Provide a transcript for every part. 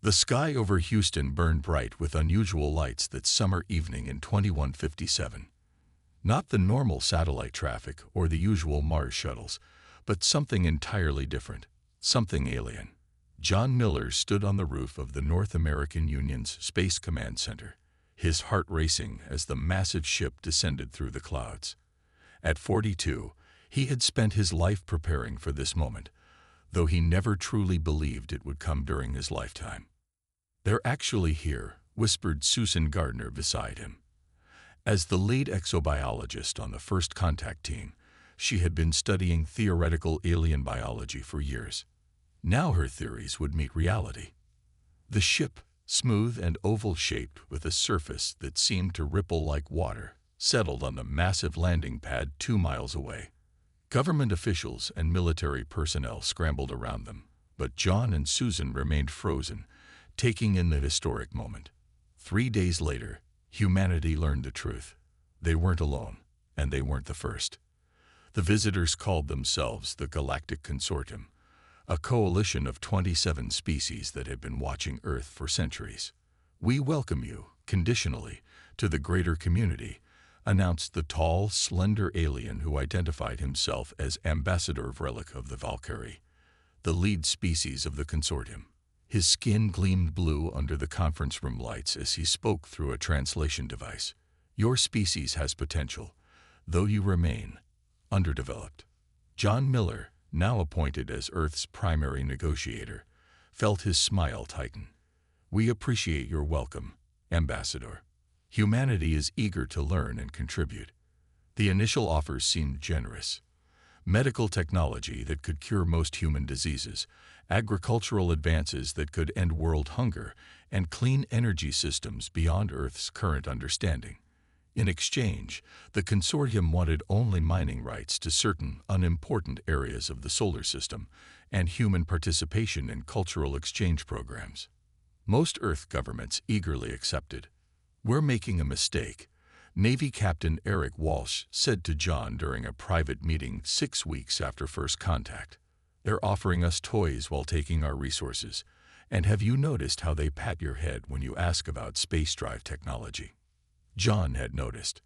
The sky over Houston burned bright with unusual lights that summer evening in 2157. Not the normal satellite traffic or the usual Mars shuttles, but something entirely different, something alien. John Miller stood on the roof of the North American Union's Space Command Center, his heart racing as the massive ship descended through the clouds. At 42, he had spent his life preparing for this moment, though he never truly believed it would come during his lifetime. "They're actually here," whispered Susan Gardner beside him. As the lead exobiologist on the first contact team, she had been studying theoretical alien biology for years. Now her theories would meet reality. The ship, smooth and oval-shaped with a surface that seemed to ripple like water, settled on the massive landing pad 2 miles away. Government officials and military personnel scrambled around them, but John and Susan remained frozen, taking in the historic moment. 3 days later, humanity learned the truth. They weren't alone, and they weren't the first. The visitors called themselves the Galactic Consortium, a coalition of 27 species that had been watching Earth for centuries. "We welcome you, conditionally, to the greater community," announced the tall, slender alien who identified himself as Ambassador Vrelic of the Valkyrie, the lead species of the consortium. His skin gleamed blue under the conference room lights as he spoke through a translation device. "Your species has potential, though you remain underdeveloped." John Miller, now appointed as Earth's primary negotiator, felt his smile tighten. "We appreciate your welcome, Ambassador. Humanity is eager to learn and contribute." The initial offers seemed generous. Medical technology that could cure most human diseases, agricultural advances that could end world hunger, and clean energy systems beyond Earth's current understanding. In exchange, the consortium wanted only mining rights to certain unimportant areas of the solar system and human participation in cultural exchange programs. Most Earth governments eagerly accepted. "We're making a mistake," Navy Captain Eric Walsh said to John during a private meeting 6 weeks after first contact. "They're offering us toys while taking our resources, and have you noticed how they pat your head when you ask about space drive technology?" John had noticed.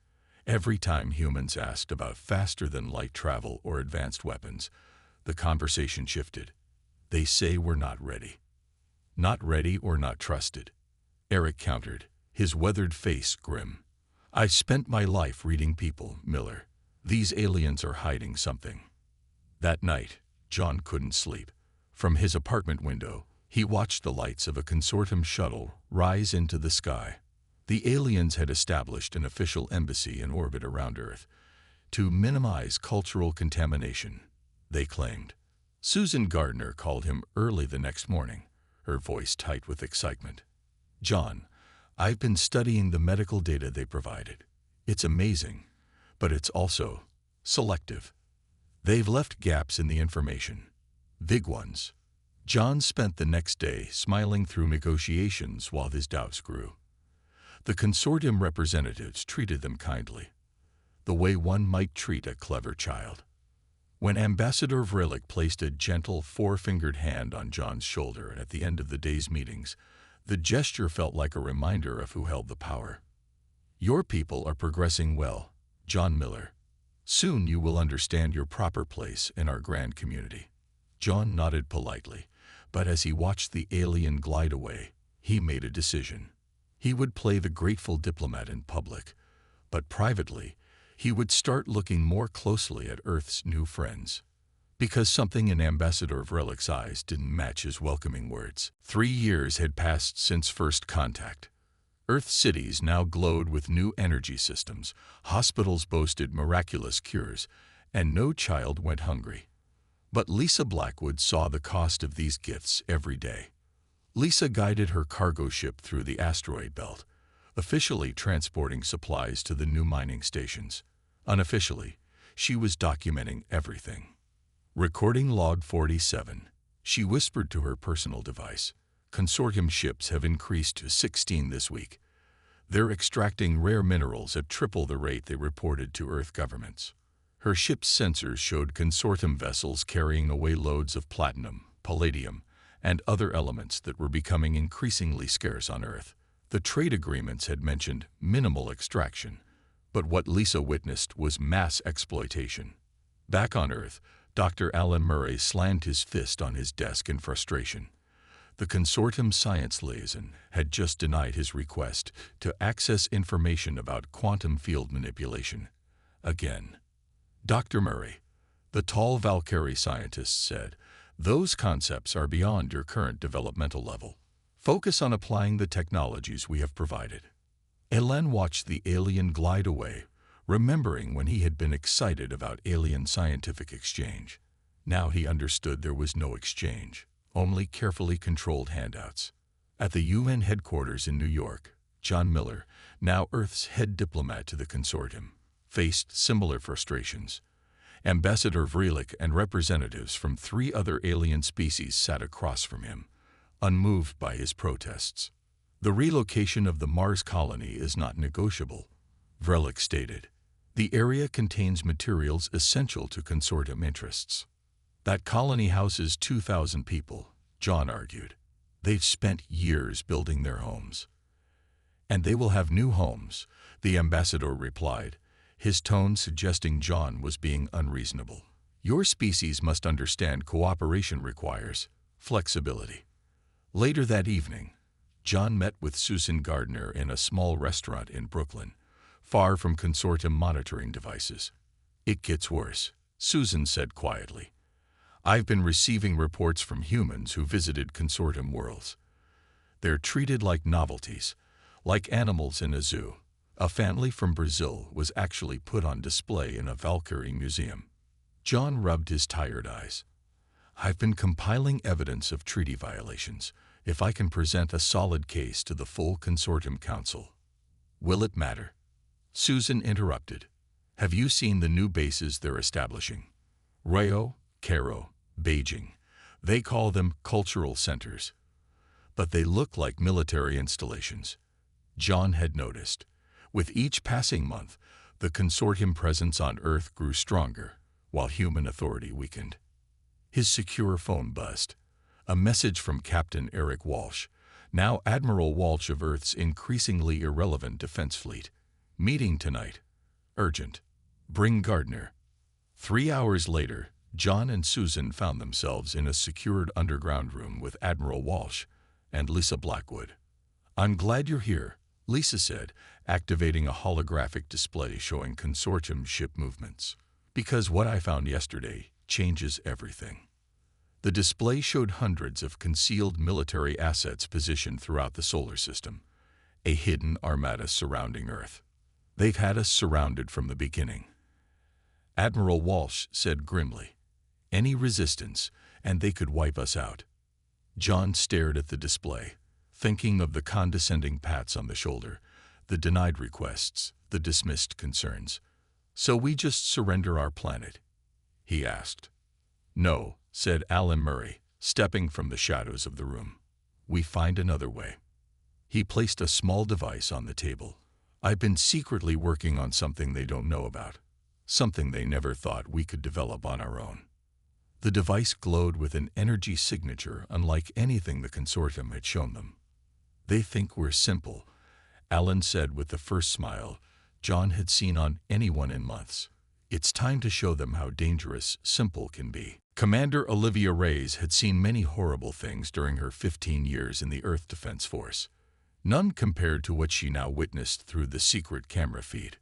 Every time humans asked about faster-than-light travel or advanced weapons, the conversation shifted. "They say we're not ready." "Not ready or not trusted," Eric countered, his weathered face grim. "I've spent my life reading people, Miller. These aliens are hiding something." That night, John couldn't sleep. From his apartment window, he watched the lights of a consortium shuttle rise into the sky. The aliens had established an official embassy in orbit around Earth to minimize cultural contamination, they claimed. Susan Gardner called him early the next morning, her voice tight with excitement. "John, I've been studying the medical data they provided. It's amazing, but it's also selective. They've left gaps in the information, big ones." John spent the next day smiling through negotiations while his doubts grew. The consortium representatives treated them kindly, the way one might treat a clever child. When Ambassador Vrelic placed a gentle 4-fingered hand on John's shoulder at the end of the day's meetings, the gesture felt like a reminder of who held the power. "Your people are progressing well, John Miller. Soon you will understand your proper place in our grand community." John nodded politely, but as he watched the alien glide away, he made a decision. He would play the grateful diplomat in public, but privately, he would start looking more closely at Earth's new friends. Because something in Ambassador Vrelic's eyes didn't match his welcoming words. 3 years had passed since first contact. Earth cities now glowed with new energy systems, hospitals boasted miraculous cures, and no child went hungry. But Lisa Blackwood saw the cost of these gifts every day. Lisa guided her cargo ship through the asteroid belt, officially transporting supplies to the new mining stations. Unofficially, she was documenting everything. Recording log 47, she whispered to her personal device. "Consortium ships have increased to 16 this week. They're extracting rare minerals at triple the rate they reported to Earth governments." Her ship's sensors showed consortium vessels carrying away loads of platinum, palladium, and other elements that were becoming increasingly scarce on Earth. The trade agreements had mentioned minimal extraction, but what Lisa witnessed was mass exploitation. Back on Earth, Dr. Alan Murray slammed his fist on his desk in frustration. The consortium science liaison had just denied his request to access information about quantum field manipulation. Again. Dr. Murray, the tall Valkyrie scientist, said, "Those concepts are beyond your current developmental level. Focus on applying the technologies we have provided." Elen watched the alien glide away, remembering when he had been excited about alien scientific exchange. Now he understood there was no exchange, only carefully controlled handouts. At the UN headquarters in New York, John Miller, now Earth's head diplomat to the consortium, faced similar frustrations. Ambassador Vreelich and representatives from 3 other alien species sat across from him, unmoved by his protests. "The relocation of the Mars colony is not negotiable," Vreelich stated. "The area contains materials essential to consortium interests." "That colony houses 2,000 people," John argued. "They've spent years building their homes." "And they will have new homes," the ambassador replied, his tone suggesting John was being unreasonable. "Your species must understand cooperation requires flexibility." Later that evening, John met with Susan Gardner in a small restaurant in Brooklyn, far from consortium monitoring devices. "It gets worse," Susan said quietly. "I've been receiving reports from humans who visited consortium worlds. They're treated like novelties, like animals in a zoo. A family from Brazil was actually put on display in a Valkyrie museum." John rubbed his tired eyes. "I've been compiling evidence of treaty violations. If I can present a solid case to the full consortium council." "Will it matter?" Susan interrupted. "Have you seen the new bases they're establishing? Rio, Cairo, Beijing. They call them cultural centers. But they look like military installations." John had noticed. With each passing month, the consortium presence on Earth grew stronger, while human authority weakened. His secure phone buzzed. A message from Captain Eric Walsh, now Admiral Walsh of Earth's increasingly irrelevant defense fleet. "Meeting tonight. Urgent. Bring Gardner." 3 hours later, John and Susan found themselves in a secured underground room with Admiral Walsh and Lisa Blackwood. "I'm glad you're here," Lisa said, activating a holographic display showing consortium ship movements. "Because what I found yesterday changes everything." The display showed hundreds of concealed military assets positioned throughout the solar system, a hidden armada surrounding Earth. "They've had us surrounded from the beginning," Admiral Walsh said grimly. "Any resistance, and they could wipe us out." John stared at the display, thinking of the condescending pats on the shoulder, the denied requests, the dismissed concerns. "So we just surrender our planet?" he asked. "No," said Alan Murray, stepping from the shadows of the room. "We find another way." He placed a small device on the table. "I've been secretly working on something they don't know about, something they never thought we could develop on our own." The device glowed with an energy signature unlike anything the consortium had shown them. "They think we're simple," Alan said with the first smile John had seen on anyone in months. "It's time to show them how dangerous simple can be." Commander Olivia Reyes had seen many horrible things during her 15 years in the Earth Defense Force, none compared to what she now witnessed through the secret camera feed.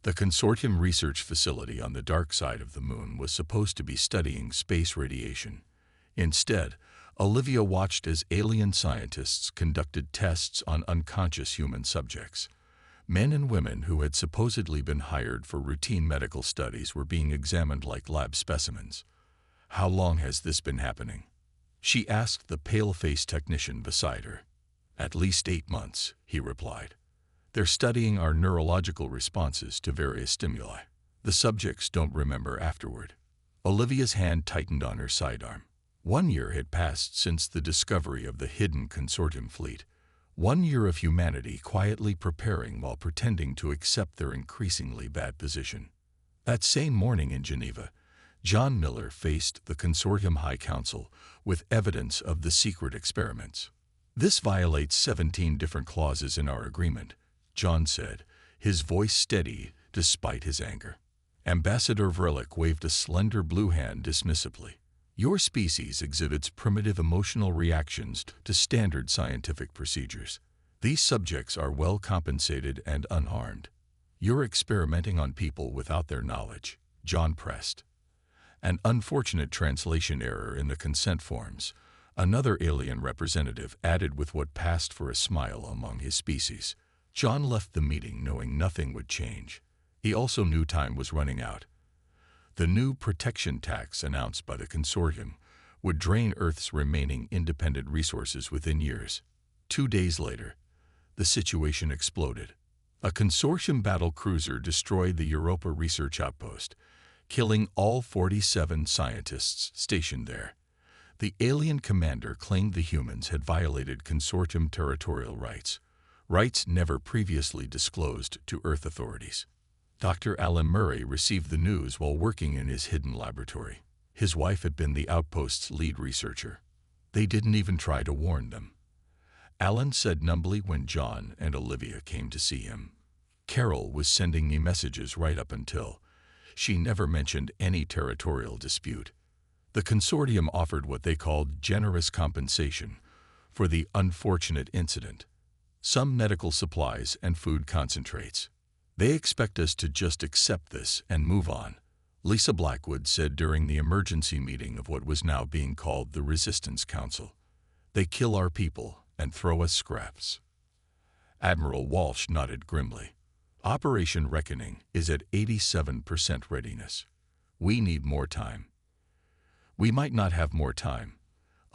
The consortium research facility on the dark side of the moon was supposed to be studying space radiation. Instead, Olivia watched as alien scientists conducted tests on unconscious human subjects. Men and women who had supposedly been hired for routine medical studies were being examined like lab specimens. "How long has this been happening?" she asked the pale-faced technician beside her. "At least 8 months," he replied. "They're studying our neurological responses to various stimuli. The subjects don't remember afterward." Olivia's hand tightened on her sidearm. 1 year had passed since the discovery of the hidden consortium fleet. 1 year of humanity quietly preparing while pretending to accept their increasingly bad position. That same morning in Geneva, John Miller faced the Consortium High Council with evidence of the secret experiments. "This violates 17 different clauses in our agreement," John said, his voice steady despite his anger. Ambassador Verlick waved a slender blue hand dismissively. "Your species exhibits primitive emotional reactions to standard scientific procedures. These subjects are well compensated and unharmed. You're experimenting on people without their knowledge," John pressed. "An unfortunate translation error in the consent forms," another alien representative added with what passed for a smile among his species. John left the meeting knowing nothing would change. He also knew time was running out. The new protection tax announced by the consortium would drain Earth's remaining independent resources within years. 2 days later, the situation exploded. A consortium battle cruiser destroyed the Europa research outpost, killing all 47 scientists stationed there. The alien commander claimed the humans had violated consortium territorial rights never previously disclosed to Earth authorities. Dr. Alan Murray received the news while working in his hidden laboratory. His wife had been the outpost's lead researcher. They didn't even try to warn them. Alan said numbly when John and Olivia came to see him. "Carol was sending me messages right up until. She never mentioned any territorial dispute. The consortium offered what they called generous compensation for the unfortunate incident. Some medical supplies and food concentrates. They expect us to just accept this and move on," Lisa Blackwood said during the emergency meeting of what was now being called the Resistance Council. "They kill our people and throw us scraps." Admiral Walsh nodded grimly. "Operation Reckoning is at 87% readiness. We need more time." "We might not have more time,"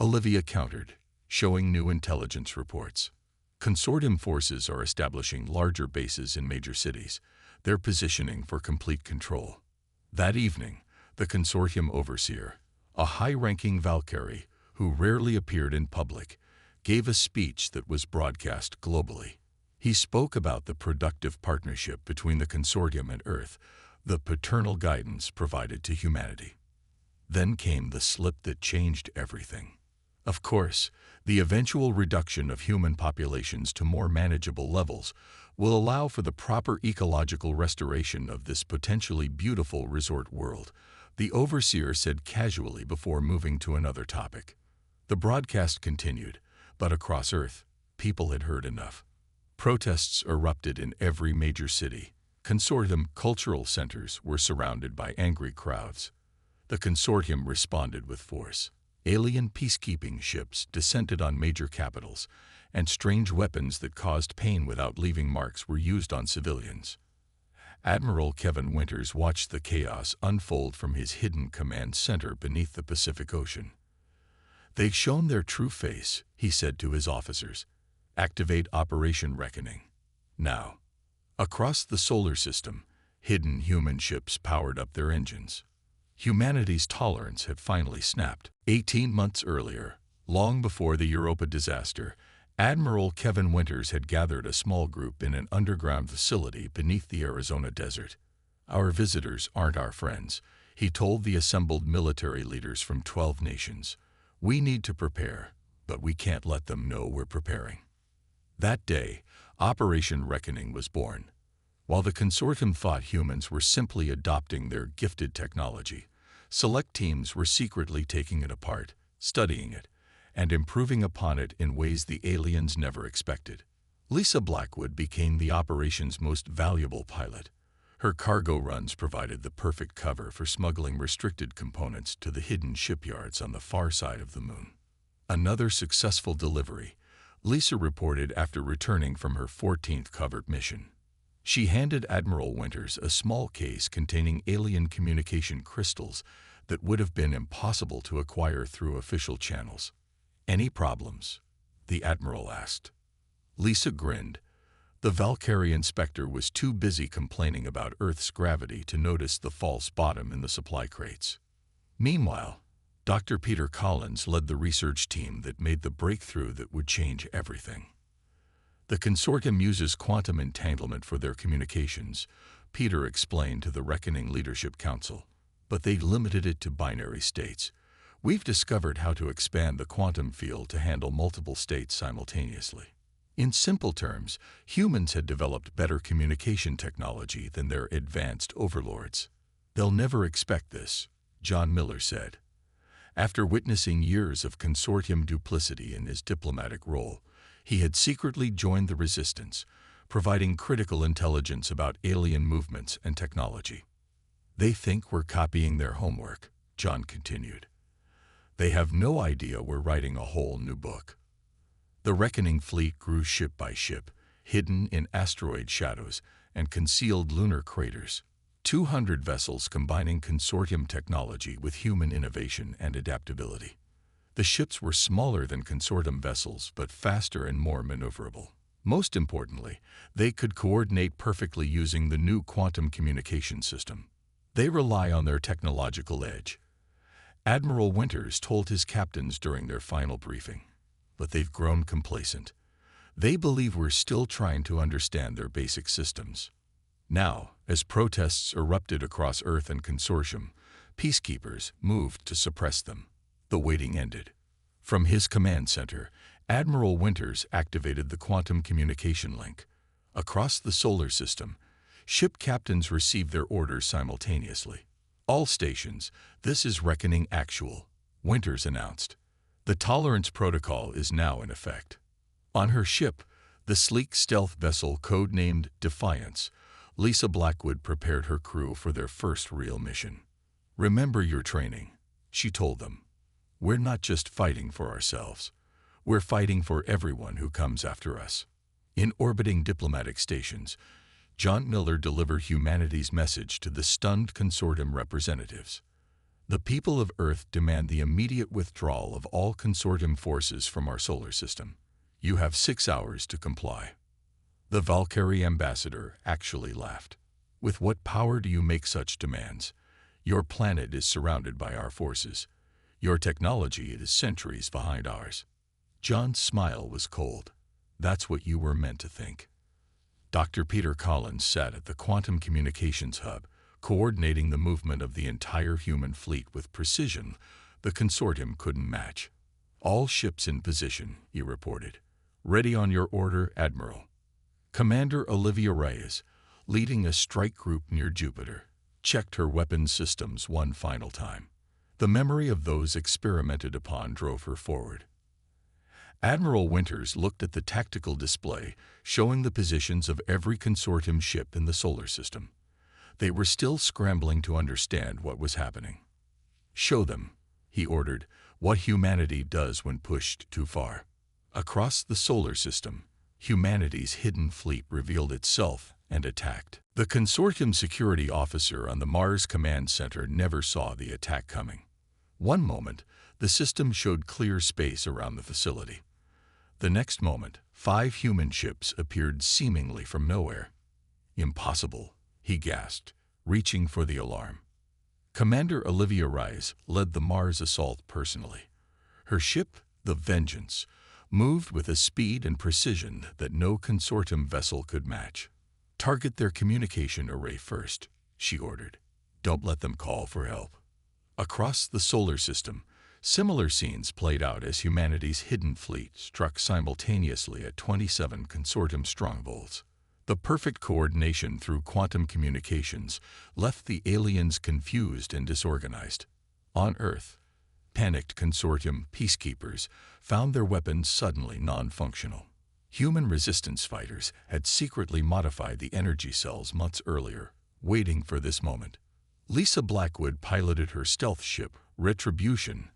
Olivia countered, showing new intelligence reports. Consortium forces are establishing larger bases in major cities. They're positioning for complete control. That evening, the consortium overseer, a high-ranking Valkyrie who rarely appeared in public, gave a speech that was broadcast globally. He spoke about the productive partnership between the consortium and Earth, the paternal guidance provided to humanity. Then came the slip that changed everything. Of course, the eventual reduction of human populations to more manageable levels will allow for the proper ecological restoration of this potentially beautiful resort world, the overseer said casually before moving to another topic. The broadcast continued, but across Earth, people had heard enough. Protests erupted in every major city. Consortium cultural centers were surrounded by angry crowds. The consortium responded with force. Alien peacekeeping ships descended on major capitals, and strange weapons that caused pain without leaving marks were used on civilians. Admiral Kevin Winters watched the chaos unfold from his hidden command center beneath the Pacific Ocean. "They've shown their true face," he said to his officers. "Activate Operation Reckoning. Now." Across the solar system, hidden human ships powered up their engines. Humanity's tolerance had finally snapped. 18 months earlier, long before the Europa disaster, Admiral Kevin Winters had gathered a small group in an underground facility beneath the Arizona desert. "Our visitors aren't our friends," he told the assembled military leaders from 12 nations. "We need to prepare, but we can't let them know we're preparing." That day, Operation Reckoning was born. While the consortium thought humans were simply adopting their gifted technology, select teams were secretly taking it apart, studying it, and improving upon it in ways the aliens never expected. Lisa Blackwood became the operation's most valuable pilot. Her cargo runs provided the perfect cover for smuggling restricted components to the hidden shipyards on the far side of the moon. Another successful delivery, Lisa reported after returning from her 14th covert mission. She handed Admiral Winters a small case containing alien communication crystals that would have been impossible to acquire through official channels. "Any problems?" the Admiral asked. Lisa grinned. The Valkyrie inspector was too busy complaining about Earth's gravity to notice the false bottom in the supply crates. Meanwhile, Dr. Peter Collins led the research team that made the breakthrough that would change everything. The consortium uses quantum entanglement for their communications, Peter explained to the Reckoning Leadership Council. but they limited it to binary states. We've discovered how to expand the quantum field to handle multiple states simultaneously. In simple terms, humans had developed better communication technology than their advanced overlords. They'll never expect this, John Miller said. After witnessing years of consortium duplicity in his diplomatic role, he had secretly joined the resistance, providing critical intelligence about alien movements and technology. They think we're copying their homework, John continued. They have no idea we're writing a whole new book. The Reckoning fleet grew ship by ship, hidden in asteroid shadows and concealed lunar craters. 200 vessels combining consortium technology with human innovation and adaptability. The ships were smaller than consortium vessels, but faster and more maneuverable. Most importantly, they could coordinate perfectly using the new quantum communication system. They rely on their technological edge. Admiral Winters told his captains during their final briefing, but they've grown complacent. They believe we're still trying to understand their basic systems. Now, as protests erupted across Earth and consortium, peacekeepers moved to suppress them. The waiting ended. From his command center, Admiral Winters activated the quantum communication link. Across the solar system, ship captains received their orders simultaneously. All stations, this is Reckoning Actual, Winters announced. The tolerance protocol is now in effect. On her ship, the sleek stealth vessel codenamed Defiance, Lisa Blackwood prepared her crew for their first real mission. Remember your training, she told them. We're not just fighting for ourselves. We're fighting for everyone who comes after us. In orbiting diplomatic stations, John Miller delivered humanity's message to the stunned consortium representatives. The people of Earth demand the immediate withdrawal of all consortium forces from our solar system. You have 6 hours to comply. The Valkyrie ambassador actually laughed. With what power do you make such demands? Your planet is surrounded by our forces. Your technology is centuries behind ours. John's smile was cold. That's what you were meant to think. Dr. Peter Collins sat at the Quantum Communications Hub, coordinating the movement of the entire human fleet with precision the consortium couldn't match. All ships in position, he reported. Ready on your order, Admiral. Commander Olivia Reyes, leading a strike group near Jupiter, checked her weapons systems one final time. The memory of those experimented upon drove her forward. Admiral Winters looked at the tactical display, showing the positions of every consortium ship in the solar system. They were still scrambling to understand what was happening. Show them, he ordered, what humanity does when pushed too far. Across the solar system, humanity's hidden fleet revealed itself and attacked. The consortium security officer on the Mars Command Center never saw the attack coming. One moment, the system showed clear space around the facility. The next moment, 5 human ships appeared seemingly from nowhere. Impossible, he gasped, reaching for the alarm. Commander Olivia Reyes led the Mars assault personally. Her ship, the Vengeance, moved with a speed and precision that no consortium vessel could match. Target their communication array first, she ordered. Don't let them call for help. Across the solar system, similar scenes played out as humanity's hidden fleet struck simultaneously at 27 consortium strongholds. The perfect coordination through quantum communications left the aliens confused and disorganized. On Earth, panicked consortium peacekeepers found their weapons suddenly non-functional. Human resistance fighters had secretly modified the energy cells months earlier, waiting for this moment. Lisa Blackwood piloted her stealth ship, Retribution,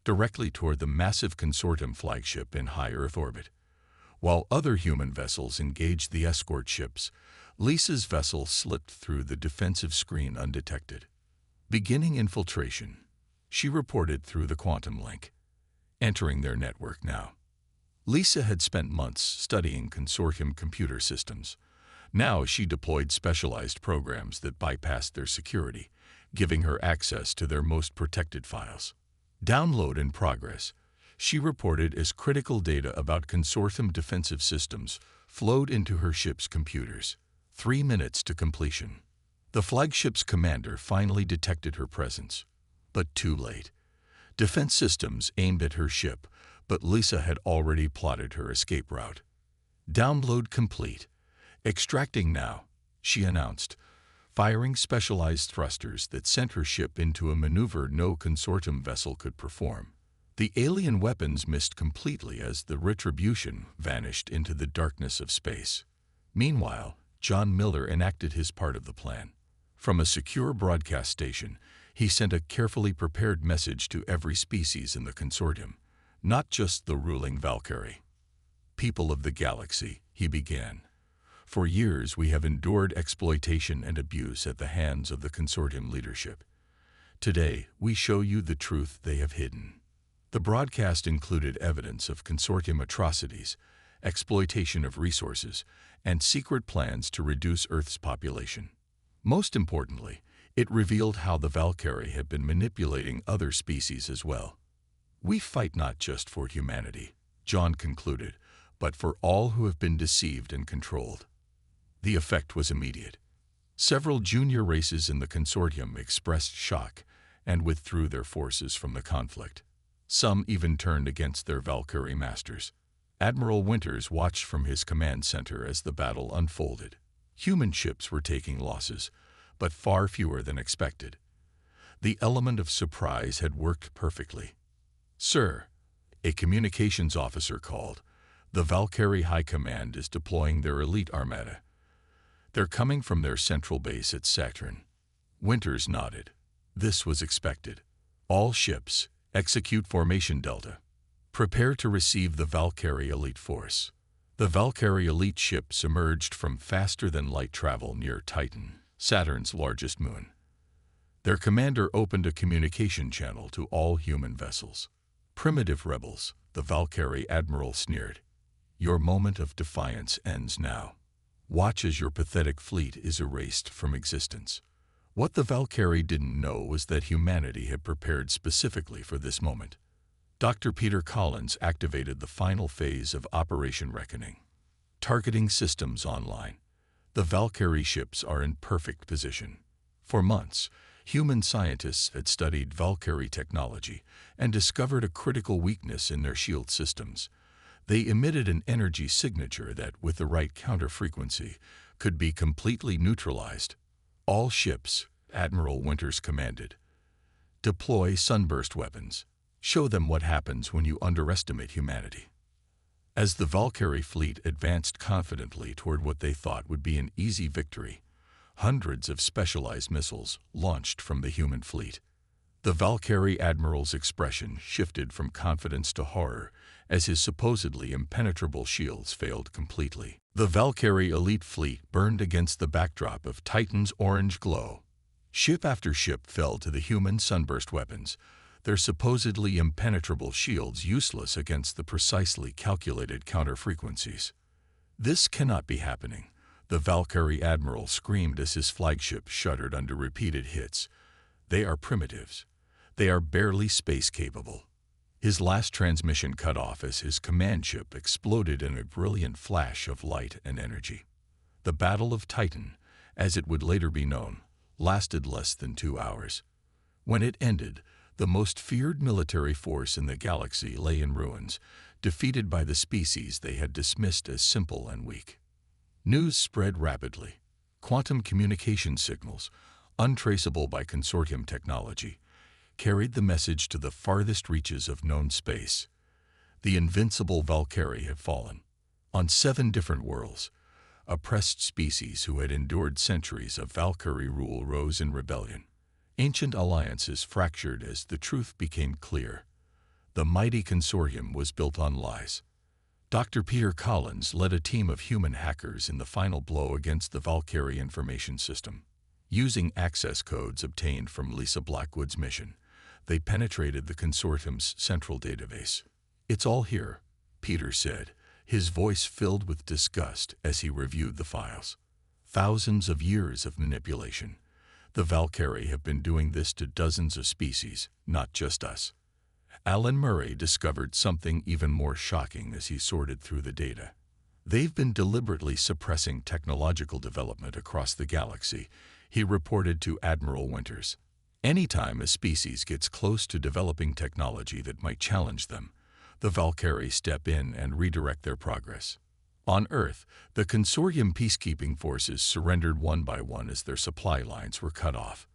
directly toward the massive consortium flagship in high Earth orbit. While other human vessels engaged the escort ships, Lisa's vessel slipped through the defensive screen undetected. Beginning infiltration, she reported through the quantum link. Entering their network now. Lisa had spent months studying consortium computer systems. Now she deployed specialized programs that bypassed their security, giving her access to their most protected files. Download in progress, she reported as critical data about consortium defensive systems flowed into her ship's computers. 3 minutes to completion. The flagship's commander finally detected her presence, but too late. Defense systems aimed at her ship, but Lisa had already plotted her escape route. Download complete. Extracting now, she announced, firing specialized thrusters that sent her ship into a maneuver no consortium vessel could perform. The alien weapons missed completely as the Retribution vanished into the darkness of space. Meanwhile, John Miller enacted his part of the plan. From a secure broadcast station, he sent a carefully prepared message to every species in the consortium, not just the ruling Valkyrie. People of the galaxy, he began. For years we have endured exploitation and abuse at the hands of the consortium leadership. Today, we show you the truth they have hidden. The broadcast included evidence of consortium atrocities, exploitation of resources, and secret plans to reduce Earth's population. Most importantly, it revealed how the Valkyrie had been manipulating other species as well. We fight not just for humanity, John concluded, but for all who have been deceived and controlled. The effect was immediate. Several junior races in the consortium expressed shock and withdrew their forces from the conflict. Some even turned against their Valkyrie masters. Admiral Winters watched from his command center as the battle unfolded. Human ships were taking losses, but far fewer than expected. The element of surprise had worked perfectly. "Sir," a communications officer called, "the Valkyrie High Command is deploying their elite armada. They're coming from their central base at Saturn." Winters nodded. This was expected. "All ships, execute Formation Delta. Prepare to receive the Valkyrie Elite Force." The Valkyrie Elite ships emerged from faster-than-light travel near Titan, Saturn's largest moon. Their commander opened a communication channel to all human vessels. "Primitive rebels," the Valkyrie admiral sneered. "Your moment of defiance ends now. Watch as your pathetic fleet is erased from existence." What the Valkyrie didn't know was that humanity had prepared specifically for this moment. Dr. Peter Collins activated the final phase of Operation Reckoning. Targeting systems online. The Valkyrie ships are in perfect position. For months, human scientists had studied Valkyrie technology and discovered a critical weakness in their shield systems. They emitted an energy signature that, with the right counter-frequency, could be completely neutralized. "All ships," Admiral Winters commanded. "Deploy sunburst weapons. Show them what happens when you underestimate humanity." As the Valkyrie fleet advanced confidently toward what they thought would be an easy victory, hundreds of specialized missiles launched from the human fleet. The Valkyrie admiral's expression shifted from confidence to horror as his supposedly impenetrable shields failed completely. The Valkyrie elite fleet burned against the backdrop of Titan's orange glow. Ship after ship fell to the human sunburst weapons, their supposedly impenetrable shields useless against the precisely calculated counter-frequencies. "This cannot be happening," the Valkyrie admiral screamed as his flagship shuddered under repeated hits. "They are primitives. They are barely space-capable." His last transmission cut off as his command ship exploded in a brilliant flash of light and energy. The Battle of Titan, as it would later be known, lasted less than 2 hours. When it ended, the most feared military force in the galaxy lay in ruins, defeated by the species they had dismissed as simple and weak. News spread rapidly. Quantum communication signals, untraceable by consortium technology, carried the message to the farthest reaches of known space. The invincible Valkyrie had fallen. On 7 different worlds, oppressed species who had endured centuries of Valkyrie rule rose in rebellion. Ancient alliances fractured as the truth became clear. The mighty consortium was built on lies. Dr. Peter Collins led a team of human hackers in the final blow against the Valkyrie information system. Using access codes obtained from Lisa Blackwood's mission, they penetrated the consortium's central database. "It's all here," Peter said, his voice filled with disgust as he reviewed the files. "Thousands of years of manipulation. The Valkyrie have been doing this to dozens of species, not just us." Alan Murray discovered something even more shocking as he sorted through the data. They've been deliberately suppressing technological development across the galaxy, he reported to Admiral Winters. Anytime a species gets close to developing technology that might challenge them, the Valkyrie step in and redirect their progress. On Earth, the consortium peacekeeping forces surrendered one by one as their supply lines were cut off.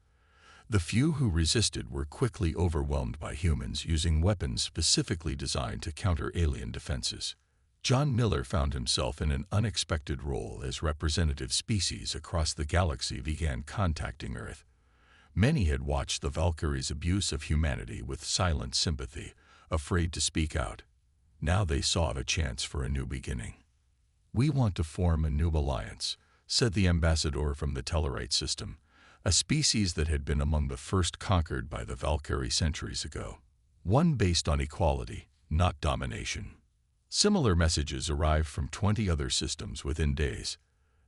The few who resisted were quickly overwhelmed by humans using weapons specifically designed to counter alien defenses. John Miller found himself in an unexpected role as representative species across the galaxy began contacting Earth. Many had watched the Valkyrie's abuse of humanity with silent sympathy, afraid to speak out. Now they saw a chance for a new beginning. "We want to form a new alliance," said the ambassador from the Tellarite system, a species that had been among the first conquered by the Valkyrie centuries ago. One based on equality, not domination. Similar messages arrived from 20 other systems within days.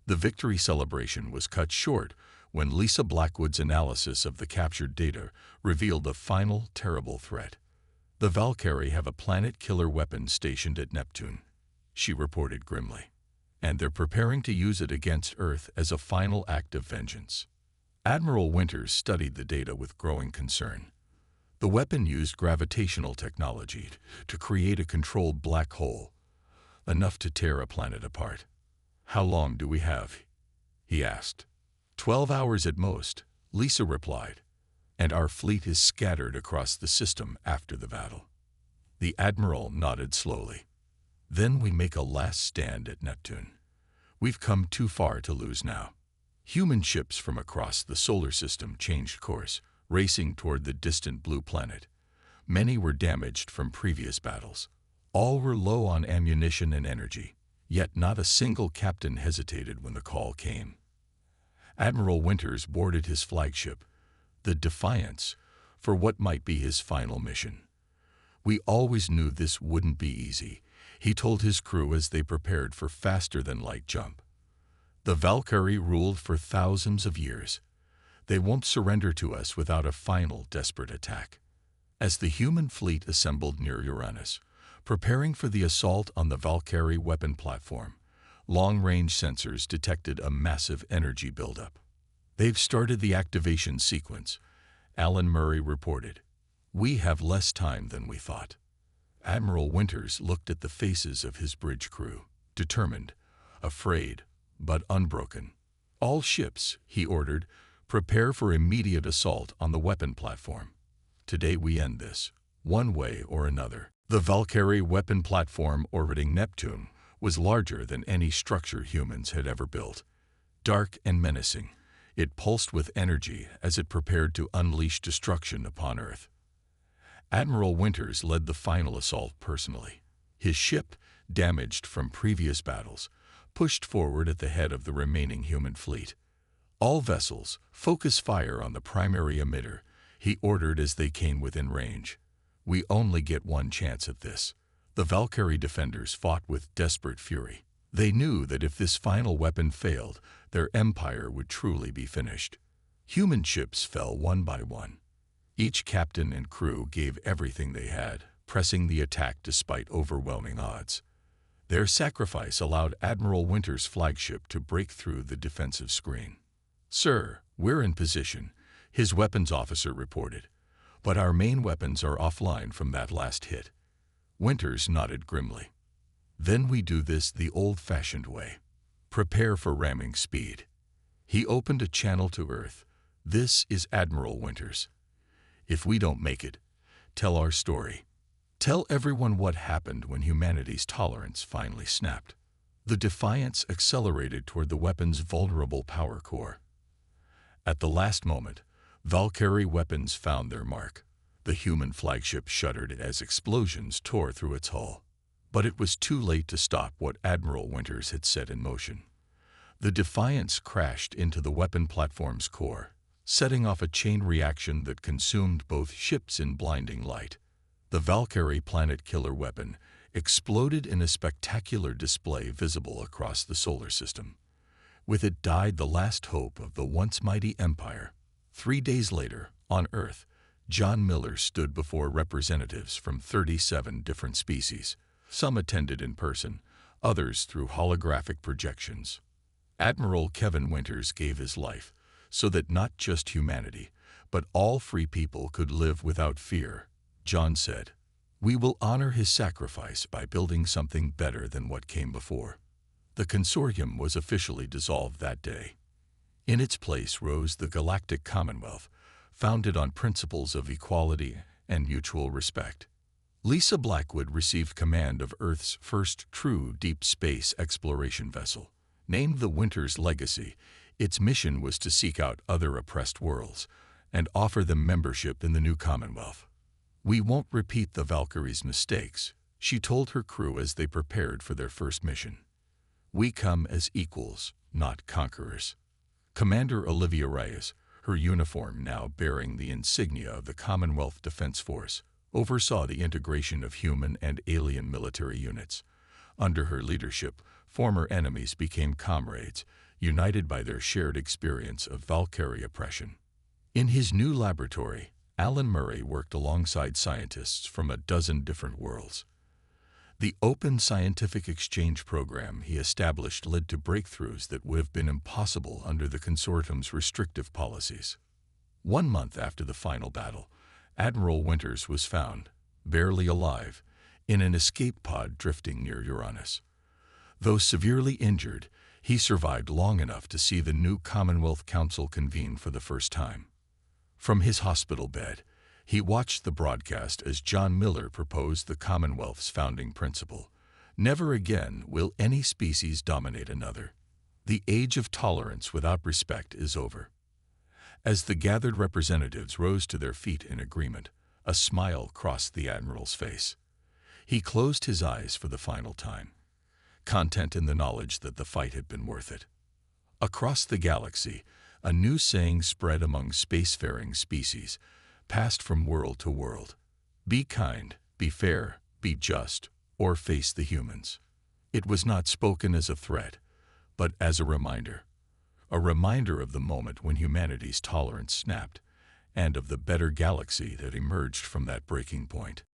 The victory celebration was cut short when Lisa Blackwood's analysis of the captured data revealed the final terrible threat. "The Valkyrie have a planet-killer weapon stationed at Neptune," she reported grimly, "and they're preparing to use it against Earth as a final act of vengeance." Admiral Winters studied the data with growing concern. The weapon used gravitational technology to create a controlled black hole, enough to tear a planet apart. "How long do we have?" he asked. 12 hours at most," Lisa replied, "and our fleet is scattered across the system after the battle." The Admiral nodded slowly. "Then we make a last stand at Neptune. We've come too far to lose now." Human ships from across the solar system changed course, racing toward the distant blue planet. Many were damaged from previous battles. All were low on ammunition and energy, yet not a single captain hesitated when the call came. Admiral Winters boarded his flagship, the Defiance, for what might be his final mission. "We always knew this wouldn't be easy," he told his crew as they prepared for faster-than-light jump. "The Valkyrie ruled for thousands of years. They won't surrender to us without a final desperate attack." As the human fleet assembled near Uranus, preparing for the assault on the Valkyrie weapon platform, long-range sensors detected a massive energy buildup. "They've started the activation sequence," Alan Murray reported. "We have less time than we thought." Admiral Winters looked at the faces of his bridge crew, determined, afraid, but unbroken. "All ships," he ordered, "prepare for immediate assault on the weapon platform. Today we end this, one way or another." The Valkyrie weapon platform orbiting Neptune was larger than any structure humans had ever built. Dark and menacing, it pulsed with energy as it prepared to unleash destruction upon Earth. Admiral Winters led the final assault personally. His ship, damaged from previous battles, pushed forward at the head of the remaining human fleet. "All vessels, focus fire on the primary emitter," he ordered as they came within range. "We only get one chance at this." The Valkyrie defenders fought with desperate fury. They knew that if this final weapon failed, their empire would truly be finished. Human ships fell one by one. Each captain and crew gave everything they had, pressing the attack despite overwhelming odds. Their sacrifice allowed Admiral Winters' flagship to break through the defensive screen. "Sir, we're in position," his weapons officer reported, "but our main weapons are offline from that last hit." Winters nodded grimly. "Then we do this the old-fashioned way. Prepare for ramming speed." He opened a channel to Earth. "This is Admiral Winters. If we don't make it, tell our story. Tell everyone what happened when humanity's tolerance finally snapped." The Defiance accelerated toward the weapon's vulnerable power core. At the last moment, Valkyrie weapons found their mark. The human flagship shuddered as explosions tore through its hull. But it was too late to stop what Admiral Winters had set in motion. The Defiance crashed into the weapon platform's core, setting off a chain reaction that consumed both ships in blinding light. The Valkyrie planet-killer weapon exploded in a spectacular display visible across the solar system. With it died the last hope of the once mighty empire. 3 days later, on Earth, John Miller stood before representatives from 37 different species. Some attended in person, others through holographic projections. Admiral Kevin Winters gave his life, so that not just humanity, but all free people could live without fear. John said, "We will honor his sacrifice by building something better than what came before." The consortium was officially dissolved that day. In its place rose the Galactic Commonwealth, founded on principles of equality and mutual respect. Lisa Blackwood received command of Earth's first true deep space exploration vessel. Named the Winter's Legacy, its mission was to seek out other oppressed worlds and offer them membership in the new Commonwealth. "We won't repeat the Valkyrie's mistakes," she told her crew as they prepared for their first mission. "We come as equals, not conquerors." Commander Olivia Reyes, her uniform now bearing the insignia of the Commonwealth Defense Force, oversaw the integration of human and alien military units. Under her leadership, former enemies became comrades, united by their shared experience of Valkyrie oppression. In his new laboratory, Alan Murray worked alongside scientists from a dozen different worlds. The open scientific exchange program he established led to breakthroughs that would have been impossible under the consortium's restrictive policies. 1 month after the final battle, Admiral Winters was found, barely alive, in an escape pod drifting near Uranus. Though severely injured, he survived long enough to see the new Commonwealth Council convene for the first time. From his hospital bed, he watched the broadcast as John Miller proposed the Commonwealth's founding principle: never again will any species dominate another. The age of tolerance without respect is over. As the gathered representatives rose to their feet in agreement, a smile crossed the Admiral's face. He closed his eyes for the final time, content in the knowledge that the fight had been worth it. Across the galaxy, a new saying spread among spacefaring species, passed from world to world: be kind, be fair, be just, or face the humans. It was not spoken as a threat, but as a reminder of the moment when humanity's tolerance snapped, and of the better galaxy that emerged from that breaking point.